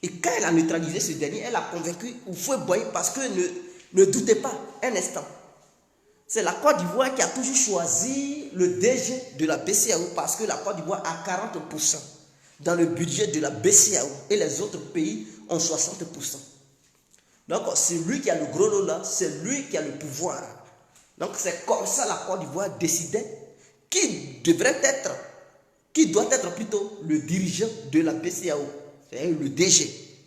Et quand elle a neutralisé ce dernier, elle a convaincu Houphouët-Boigny parce que ne doutez pas un instant. C'est la Côte d'Ivoire qui a toujours choisi le DG de la BCEAO parce que la Côte d'Ivoire a 40% dans le budget de la BCEAO et les autres pays ont 60%. Donc c'est lui qui a le gros lot là, c'est lui qui a le pouvoir. Donc c'est comme ça la Côte d'Ivoire décidait qui doit être plutôt le dirigeant de la BCEAO, c'est-à-dire le DG.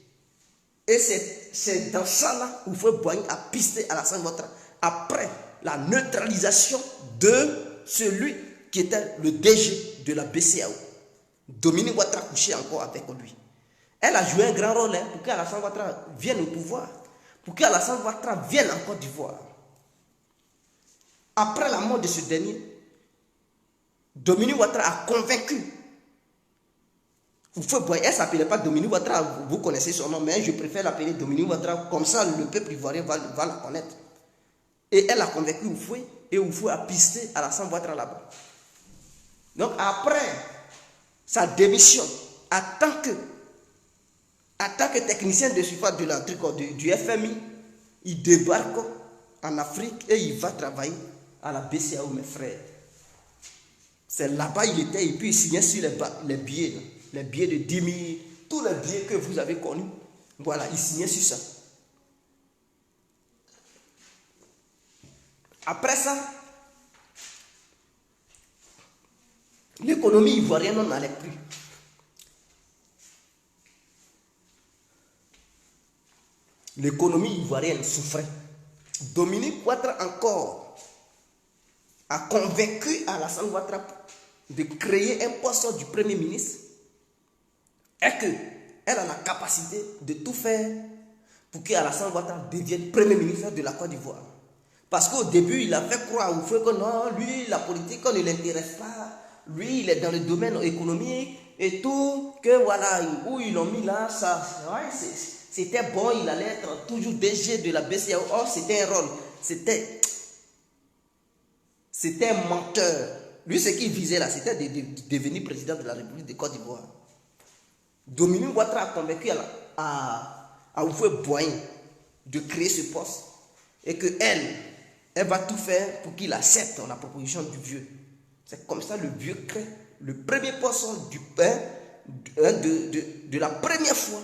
Et c'est dans ça là où Houphouët-Boigny a pisté Alassane Ouattara après la neutralisation de celui qui était le DG de la BCEAO. Dominique Ouattara couchait encore avec lui. Elle a joué un grand rôle pour qu'Alassane Ouattara vienne au pouvoir, pour qu'Alassane Ouattara vienne en Côte d'Ivoire. Après la mort de ce dernier, Dominique Ouattara a convaincu Houphouët-Boigny. Elle ne s'appelait pas Dominique Ouattara, vous connaissez son nom, mais je préfère l'appeler Dominique Ouattara, comme ça le peuple ivoirien va la connaître. Et elle a convaincu Houphouët, et Houphouët a pisté Alassane Ouattara là-bas. Donc après sa démission, en tant que technicien de surface du FMI, il débarque en Afrique et il va travailler à la BCEAO, mes frères. C'est là-bas il était, et puis il signait sur les billets, les billets de 10 000, tous les billets que vous avez connus. Voilà, il signait sur ça. Après ça, l'économie ivoirienne n'en allait plus. L'économie ivoirienne souffrait. Dominique Ouattara encore a convaincu Alassane Ouattara de créer un poste du Premier ministre et qu'elle a la capacité de tout faire pour qu'Alassane Ouattara devienne Premier ministre de la Côte d'Ivoire. Parce qu'au début, il a fait croire à Houphouët que non, lui, la politique, on ne l'intéresse pas. Lui, il est dans le domaine économique et tout, que voilà, où ils l'ont mis là, ça, ouais, c'était bon, il allait être toujours DG de la BCEAO. Or, c'était un rôle, c'était un menteur. Lui, ce qu'il visait là, c'était de devenir président de la République de Côte d'Ivoire. Dominique Ouattara a convaincu à Houphouët-Boigny de créer ce poste et qu'elle va tout faire pour qu'il accepte la proposition du vieux. C'est comme ça le vieux crée le premier poste de la première fois,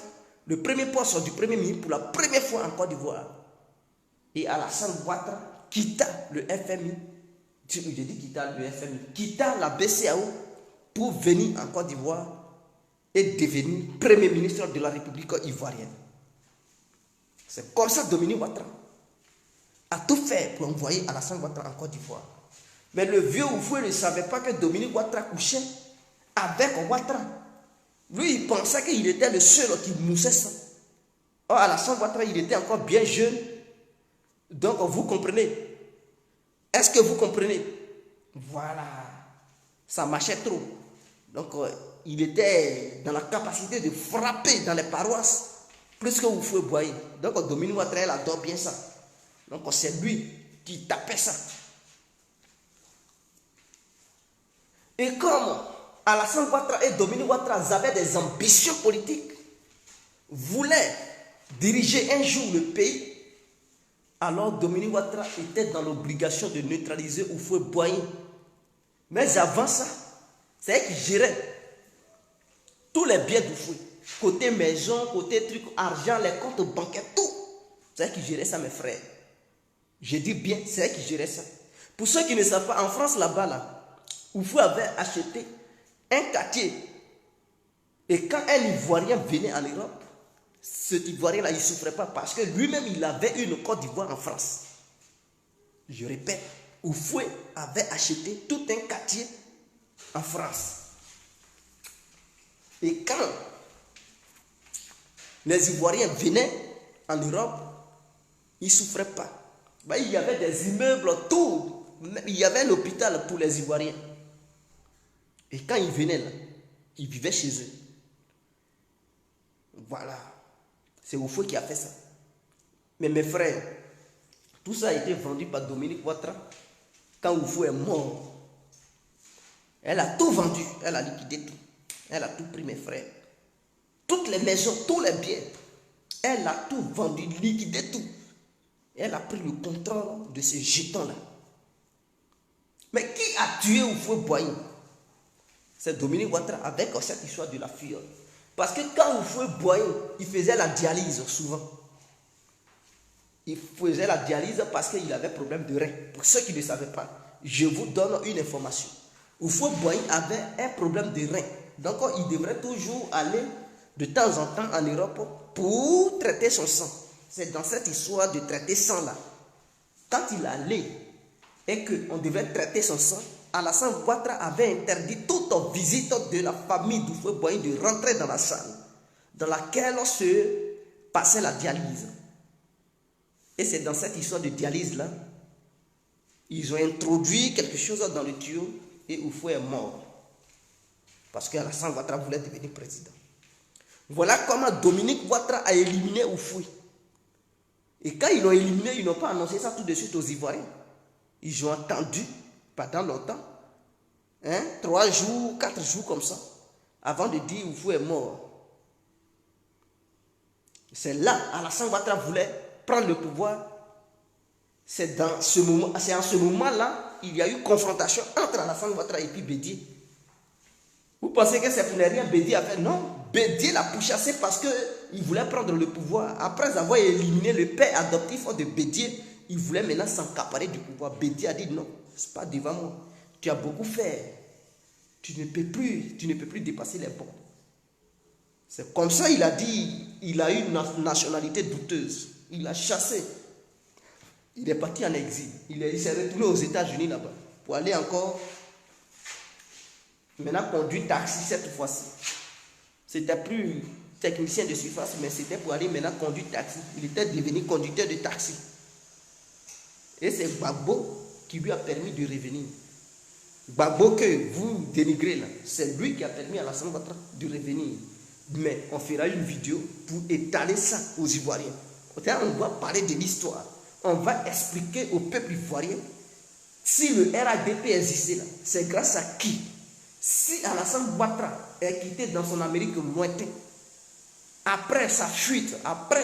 le premier poste du premier ministre pour la première fois en Côte d'Ivoire. Et Alassane Ouattara quitta le FMI, je dis quitta le FMI, quitta la BCEAO pour venir en Côte d'Ivoire et devenir premier ministre de la République ivoirienne. C'est comme ça Dominique Ouattara a tout fait pour envoyer Alassane Ouattara en Côte d'Ivoire. Mais le vieux Houphouët ne savait pas que Dominique Ouattara couchait avec Ouattara. Lui, il pensait qu'il était le seul qui moussait ça. Or, Alassane Ouattara, il était encore bien jeune. Donc, vous comprenez? Est-ce que vous comprenez? Voilà. Ça marchait trop. Donc, il était dans la capacité de frapper dans les paroisses plus que Houphouët-Boigny. Donc, Dominique Ouattara, il adore bien ça. Donc, c'est lui qui tapait ça. Et comme Alassane Ouattara et Dominique Ouattara avaient des ambitions politiques, voulaient diriger un jour le pays, alors Dominique Ouattara était dans l'obligation de neutraliser Houphouët-Boigny. Mais avant ça, c'est elle qui gérait tous les biens d'Houphouët. Côté maison, côté truc, argent, les comptes bancaires, tout. C'est elle qui gérait ça, mes frères. Je dis bien, c'est elle qui gérait ça. Pour ceux qui ne savent pas, en France là-bas, là, Oufou avait acheté un quartier. Et quand un Ivoirien venait en Europe, cet Ivoirien-là, il ne souffrait pas parce que lui-même, il avait une Côte d'Ivoire en France. Je répète, Oufoué avait acheté tout un quartier en France. Et quand les Ivoiriens venaient en Europe, ils ne souffraient pas. Ben, il y avait des immeubles, tout. Il y avait un hôpital pour les Ivoiriens. Et quand ils venaient là, ils vivaient chez eux. Voilà. C'est Oufoué qui a fait ça. Mais mes frères, tout ça a été vendu par Dominique Ouattara quand Oufoué est mort. Elle a tout vendu. Elle a liquidé tout. Elle a tout pris, mes frères. Toutes les maisons, tous les biens. Elle a tout vendu, liquidé tout. Elle a pris le contrôle de ces jetons-là. Mais qui a tué Oufoué Boigny? C'est Dominique Ouattara avec cette histoire de la fiole. Parce que quand Oufoué Boigny, il faisait la dialyse souvent. Il faisait la dialyse parce qu'il avait problème de rein. Pour ceux qui ne savaient pas, je vous donne une information. Oufoué Boigny avait un problème de rein. Donc il devrait toujours aller de temps en temps en Europe pour traiter son sang. C'est dans cette histoire de traiter sang là. Quand il allait et qu'on devait traiter son sang, Alassane Ouattara avait interdit toute visite de la famille d'Oufoué Boigny de rentrer dans la salle dans laquelle se passait la dialyse. Et c'est dans cette histoire de dialyse-là, ils ont introduit quelque chose dans le tuyau et Oufoué est mort. Parce qu'Alassane Ouattara voulait devenir président. Voilà comment Dominique Ouattara a éliminé Oufoué. Et quand ils l'ont éliminé, ils n'ont pas annoncé ça tout de suite aux Ivoiriens. Ils ont attendu pendant longtemps, 3 jours, 4 jours comme ça, avant de dire Oufoué est mort. C'est là, Alassane Ouattara voulait prendre le pouvoir. C'est en ce moment-là, il y a eu confrontation entre Alassane Ouattara et puis Bédié. Vous pensez que c'est pour ne rien Bédié a fait? Non, Bédié l'a pourchassé parce qu'il voulait prendre le pouvoir. Après avoir éliminé le père adoptif de Bédié, il voulait maintenant s'accaparer du pouvoir. Bédié a dit non, c'est pas devant moi. Tu as beaucoup fait. Tu ne peux plus dépasser les bords. C'est comme ça il a dit, il a eu une nationalité douteuse. Il a chassé. Il est parti en exil. Il s'est retourné aux États-Unis là-bas pour aller encore maintenant conduire taxi cette fois-ci. C'était plus technicien de surface, mais c'était pour aller maintenant conduire taxi. Il était devenu conducteur de taxi. Et c'est Gbagbo qui lui a permis de revenir. Gbagbo que vous dénigrez là, c'est lui qui a permis à Alassane Ouattara de revenir. Mais on fera une vidéo pour étaler ça aux Ivoiriens. On va parler de l'histoire. On va expliquer au peuple ivoirien si le RADP existait là, c'est grâce à qui? Si Alassane Ouattara est quitté dans son Amérique lointaine, après sa fuite, après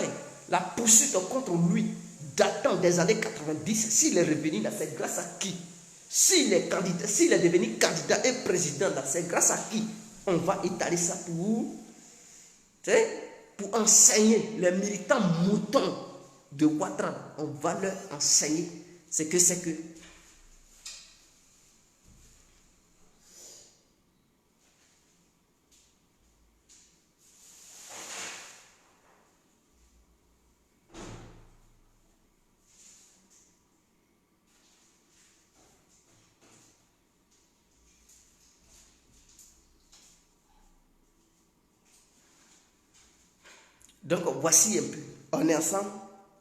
la poursuite contre lui, datant des années 90, s'il est revenu là, c'est grâce à qui? S'il est devenu candidat et président là, c'est grâce à qui? On va étaler ça pour enseigner les militants moutons de Ouattara. On va leur enseigner ce que c'est que. Donc voici un peu, on est ensemble,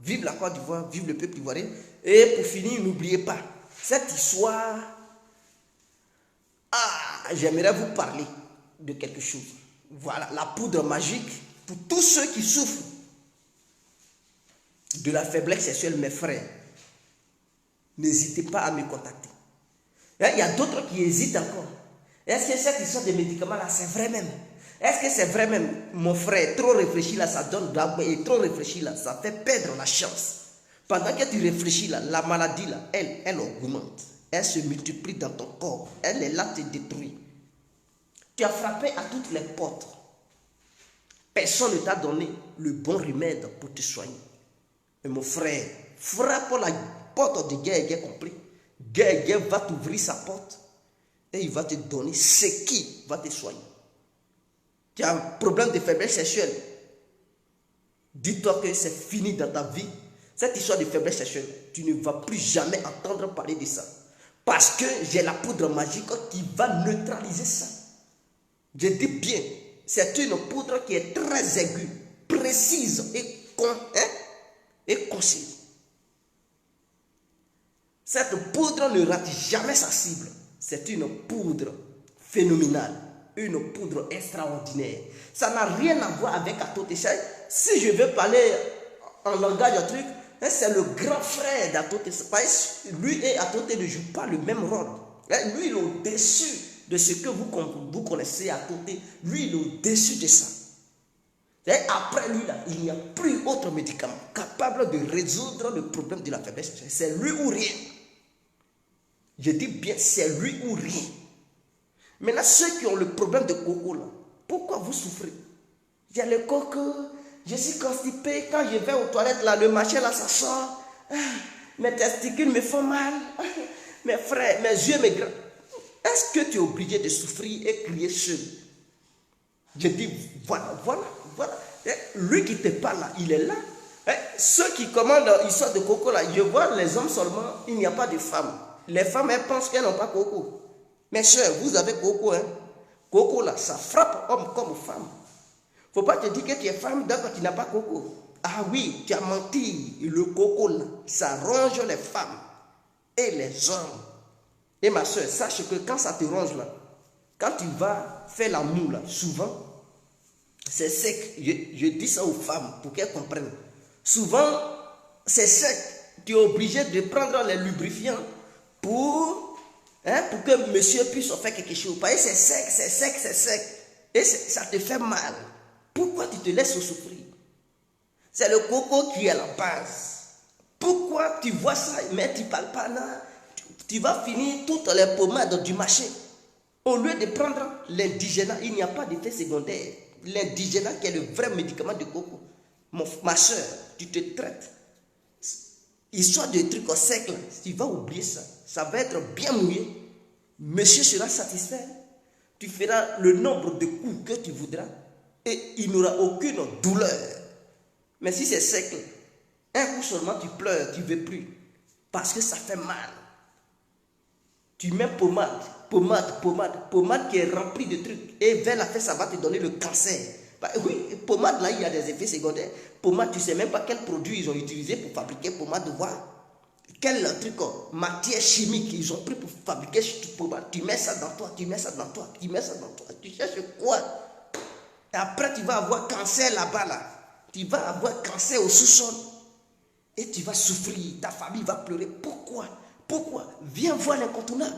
vive la Côte d'Ivoire, vive le peuple ivoirien. Et pour finir, n'oubliez pas, cette histoire, j'aimerais vous parler de quelque chose. Voilà, la poudre magique pour tous ceux qui souffrent de la faiblesse sexuelle, mes frères. N'hésitez pas à me contacter. Il y a d'autres qui hésitent encore. Est-ce que cette histoire de médicaments là, c'est vrai même? Est-ce que c'est vrai même, mon frère? Trop réfléchi là, ça donne d'abord, et trop réfléchi là, ça fait perdre la chance. Pendant que tu réfléchis là, la maladie là, elle augmente. Elle se multiplie dans ton corps. Elle est là, te détruit. Tu as frappé à toutes les portes. Personne ne t'a donné le bon remède pour te soigner. Mais mon frère, frappe porte de guerre complet. Guerre va t'ouvrir sa porte et il va te donner ce qui va te soigner. Tu as un problème de faiblesse sexuelle. Dis-toi que c'est fini dans ta vie. Cette histoire de faiblesse sexuelle, tu ne vas plus jamais entendre parler de ça. Parce que j'ai la poudre magique qui va neutraliser ça. Je dis bien, c'est une poudre qui est très aiguë, précise et concise. Cette poudre ne rate jamais sa cible. C'est une poudre phénoménale, une poudre extraordinaire. Ça n'a rien à voir avec Atoté. Si je veux parler en langage truc, c'est le grand frère d'Atoté. Lui et Atoté ne jouent pas le même rôle. Lui, il est au-dessus de ce que vous connaissez Atoté. Lui, il est au-dessus de ça. Et après lui, là, il n'y a plus autre médicament capable de résoudre le problème de la faiblesse. C'est lui ou rien. Je dis bien, c'est lui ou rien. Maintenant, ceux qui ont le problème de coco, là, pourquoi vous souffrez? Il y a le coco, je suis constipé, quand je vais aux toilettes, là, le machin, là, ça sort. Mes testicules me font mal. Mes frères, mes yeux me grimpent. Est-ce que tu es obligé de souffrir et crier seul? Je dis, voilà. Lui qui te parle là, il est là. Ceux qui commandent l'histoire de coco là, je vois les hommes seulement, il n'y a pas de femmes. Les femmes, elles pensent qu'elles n'ont pas coco. Mes soeurs, vous avez coco, hein? Coco là, ça frappe homme comme femme. Faut pas te dire que tu es femme donc tu n'as pas coco. Ah oui, tu as menti. Le coco là, ça ronge les femmes et les hommes. Et ma soeur, sache que quand ça te ronge là, quand tu vas faire l'amour là, souvent, c'est sec. Je dis ça aux femmes pour qu'elles comprennent. Souvent, c'est sec. Tu es obligé de prendre les lubrifiants pour que monsieur puisse faire quelque chose. Parce que c'est sec. Et ça te fait mal. Pourquoi tu te laisses souffrir? C'est le coco qui est la base. Pourquoi tu vois ça, mais tu ne parles pas là? Tu vas finir toutes les pommades du marché. Au lieu de prendre l'indigénat, il n'y a pas d'effet secondaire. L'indigénat qui est le vrai médicament de coco. Ma soeur, tu te traites. Histoire de trucs au sec, là, tu vas oublier ça. Ça va être bien mouillé. Monsieur sera satisfait. Tu feras le nombre de coups que tu voudras. Et il n'y aura aucune douleur. Mais si c'est sec, un coup seulement tu pleures, tu ne veux plus. Parce que ça fait mal. Tu mets pommade qui est remplie de trucs. Et vers la fin, ça va te donner le cancer. Bah, oui, pommade là, il y a des effets secondaires. Pommade, tu ne sais même pas quel produit ils ont utilisé pour fabriquer pommade. Voir quel truc, matière chimique ils ont pris pour fabriquer pommade. Tu mets ça dans toi, tu cherches quoi? Et après, tu vas avoir cancer là-bas, là. Tu vas avoir cancer au sous-sol. Et tu vas souffrir. Ta famille va pleurer. Pourquoi? Viens voir l'incontournable.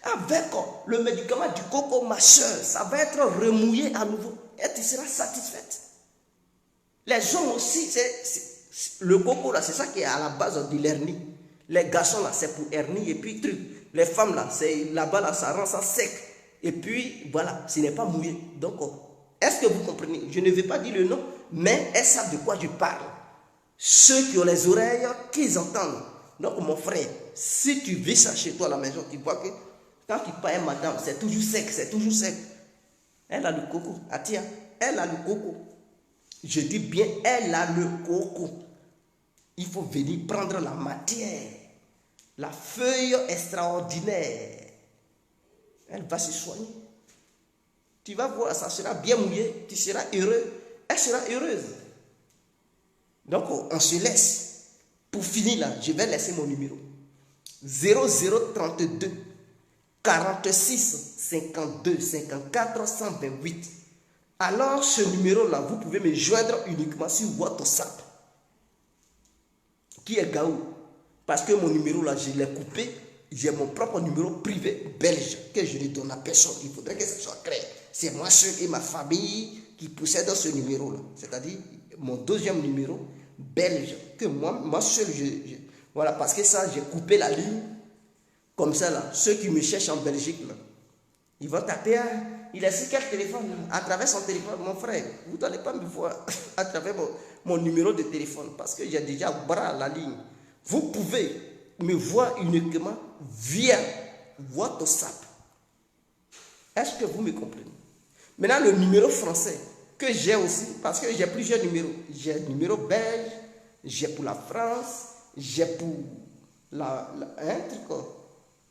Avec le médicament du coco, ma soeur, ça va être remouillé à nouveau. Et tu seras satisfaite. Les hommes aussi, le coco, là, c'est ça qui est à la base de l'hernie. Les garçons, là, c'est pour hernie et puis truc. Les femmes, là, c'est là-bas, là, ça rend ça sec. Et puis, voilà, ce n'est pas mouillé. Donc, est-ce que vous comprenez? Je ne vais pas dire le nom, mais elles savent de quoi je parle. Ceux qui ont les oreilles, qu'ils entendent. Donc, mon frère, si tu vis ça chez toi à la maison, tu vois que quand tu parles à madame, c'est toujours sec. Elle a le coco. Ah tiens, elle a le coco. Je dis bien, elle a le coco. Il faut venir prendre la matière, la feuille extraordinaire. Elle va se soigner. Tu vas voir, ça sera bien mouillé, tu seras heureux. Elle sera heureuse. Donc, on se laisse. Pour finir là, je vais laisser mon numéro. 0032 46 52 54 128. Alors, ce numéro-là, vous pouvez me joindre uniquement sur WhatsApp. Qui est Gaou. Parce que mon numéro-là, je l'ai coupé. J'ai mon propre numéro privé belge que je ne donne à personne. Il faudrait que ce soit clair. C'est moi seul et ma famille qui possèdent ce numéro-là. C'est-à-dire mon deuxième numéro belge que moi seul, voilà, parce que ça, j'ai coupé la ligne. Comme ça, là, ceux qui me cherchent en Belgique, là, ils vont taper, il a sur quel téléphone? À travers son téléphone, mon frère, vous n'allez pas me voir à travers mon numéro de téléphone, parce que j'ai déjà bras la ligne. Vous pouvez me voir uniquement via WhatsApp. Est-ce que vous me comprenez? Maintenant, le numéro français que j'ai aussi, parce que j'ai plusieurs numéros. J'ai le numéro belge, j'ai pour la France, j'ai pour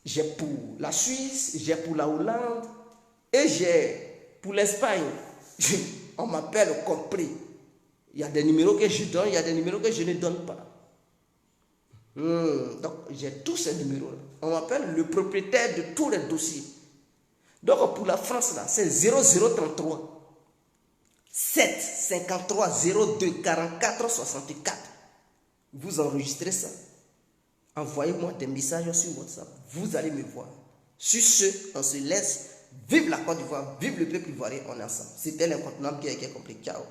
j'ai pour la Suisse, j'ai pour la Hollande et j'ai pour l'Espagne. On m'appelle compris. Il y a des numéros que je donne, il y a des numéros que je ne donne pas. Donc, j'ai tous ces numéros-là. On m'appelle le propriétaire de tous les dossiers. Donc, pour la France, là, c'est 0033 753 02 44 64. Vous enregistrez ça. Envoyez-moi des messages sur WhatsApp. Vous allez me voir. Sur ce, on se laisse. Vive la Côte d'Ivoire, vive le peuple ivoirien, on est ensemble. C'était l'incontournable qui a compris. Ciao.